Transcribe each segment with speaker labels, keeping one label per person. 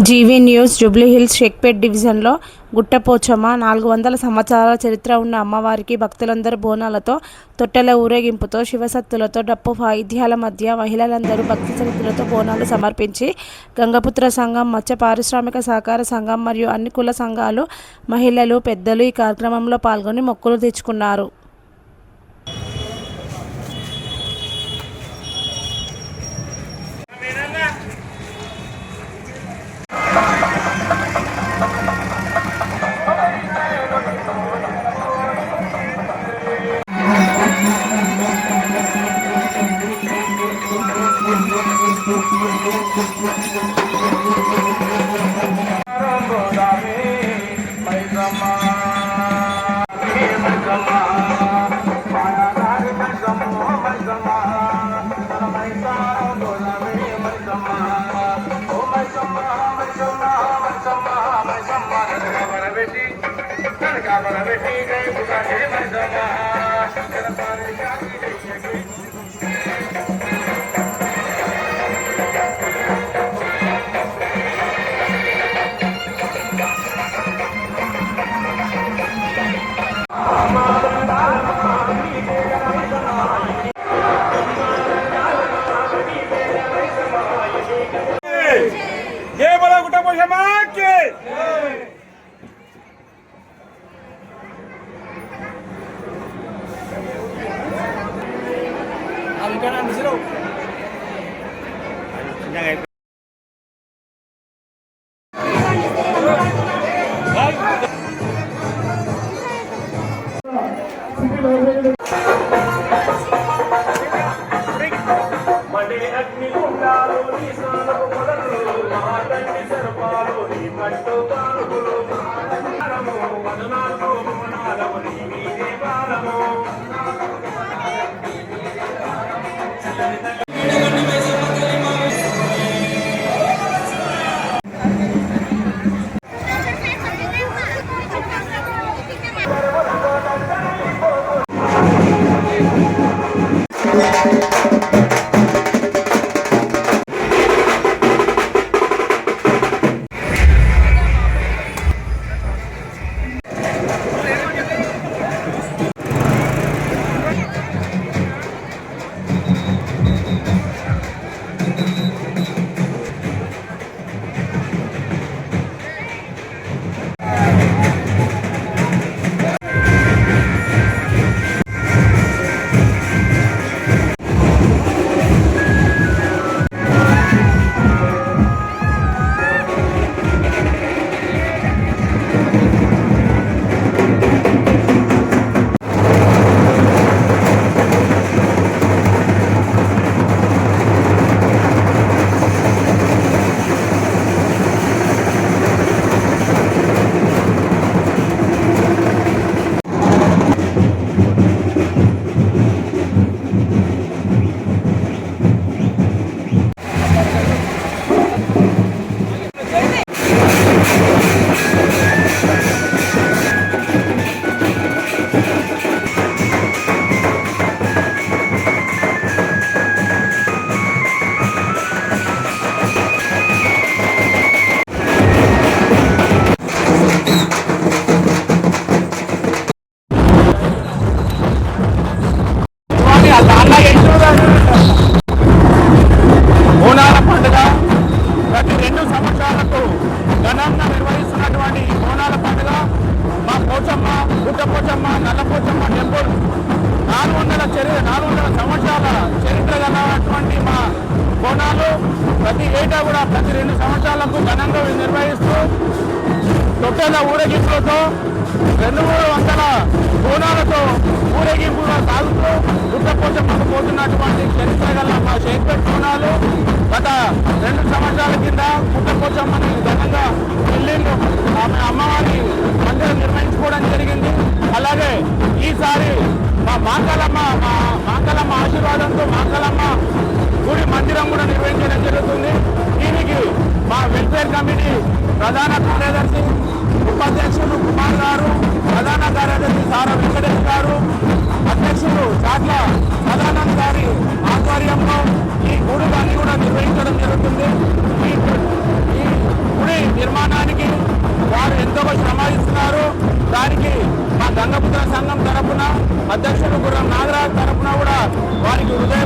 Speaker 1: GV news Jubilee Hills Shaikpet డివిజన్లో గుట్టపోచమ్మ 400 సంవత్సరాల చరిత్ర ఉన్న అమ్మవారికి భక్తులందరూ బోనాలతో, తొట్టెల ఊరేగింపుతో, శివసత్తులతో, డప్పు వాయిద్యాల మధ్య మహిళలందరూ భక్తి శ్రద్ధలతో బోనాలు సమర్పించి గంగపుత్ర సంఘం, మత్స్య పారిశ్రామిక సహకార సంఘం మరియు అన్ని కుల సంఘాలు మహిళలు, పెద్దలు ఈ కార్యక్రమంలో పాల్గొని మొక్కులు తెచ్చుకున్నారు.
Speaker 2: బోనాల పండుగ ప్రతి 2 సంవత్సరాలకు ఘనంగా నిర్వహిస్తున్నటువంటి బోనాల పండుగ మా పోచమ్మ, గుట్టపోచమ్మ, నల్లపోచమ్మ టెంపుల్ 400 సంవత్సరాల చరిత్ర గలటువంటి మా బోనాలు ప్రతి ఏటా కూడా ప్రతి 2 సంవత్సరాలకు ఘనంగా నిర్వహిస్తూ తొట్టెల ఊరేగింపులతో 200 బోనాలతో ఊరేగింపుగా సాగుతూ గుట్టపోచమ్మకు పోతున్నటువంటి చరిత్ర గల మా షేక్పేట్ బోనాలు గత 2 సంవత్సరాల కింద గుట్టపోచమ్మని ఘనంగా ఢిల్లీలో ఆమె అమ్మవారి మందిరం నిర్వహించుకోవడం జరిగింది. అలాగే ఈసారి మా మాంకాలమ్మ ఆశీర్వాదంతో మాంకాలమ్మ గుడి మందిరం కూడా నిర్వహించడం జరుగుతుంది. దీనికి మా వెల్ఫేర్ కమిటీ ప్రధాన కార్యదర్శి ఉపాధ్యక్షులు కుమార్ గారు, ప్రధాన కార్యదర్శి సారా వెంకటేష్ గారు, అధ్యక్షులు చాట్ల సదానంద్ గారి ఆధ్వర్యంలో ఈ గుడులన్నీ కూడా నిర్వహించడం జరుగుతుంది. ఈ గుడి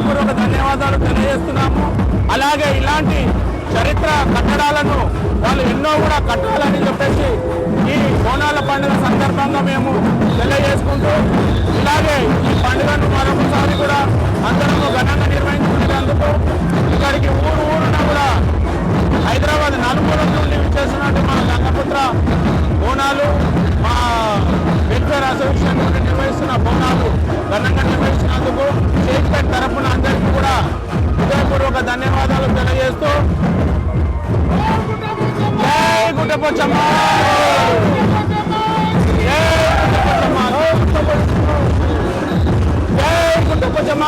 Speaker 2: హృదయపూర్వక ధన్యవాదాలు తెలియజేస్తున్నాము. అలాగే ఇలాంటి చరిత్ర కట్టడాలను వాళ్ళు ఎన్నో కూడా కట్టాలని చెప్పేసి ఈ బోనాల పండుగ సందర్భంగా మేము తెలియజేసుకుంటూ, ఇలాగే ఈ పండుగను మరొకసారి కూడా అందరము ఘనంగా నిర్వహించుకునేందుకు ఇక్కడికి ఊరున కూడా హైదరాబాద్ నలుమూలల నుండి విచ్చేసినట్టు మా గంగపుత్ర బోనాలు, మా వెల్ఫేర్ అసోసియేషన్ నుండి నిర్వహిస్తున్న బోనాలు ఘనంగా నిర్వహిస్తున్నందుకు షేక్పేట్ తరఫున అందరికీ కూడా హృదయపూర్వక ధన్యవాదాలు తెలియజేస్తూ జై గుట్టపోచమ్మ, జై గుట్టపోచమ్మ, జై గుట్టపోచమ్మ.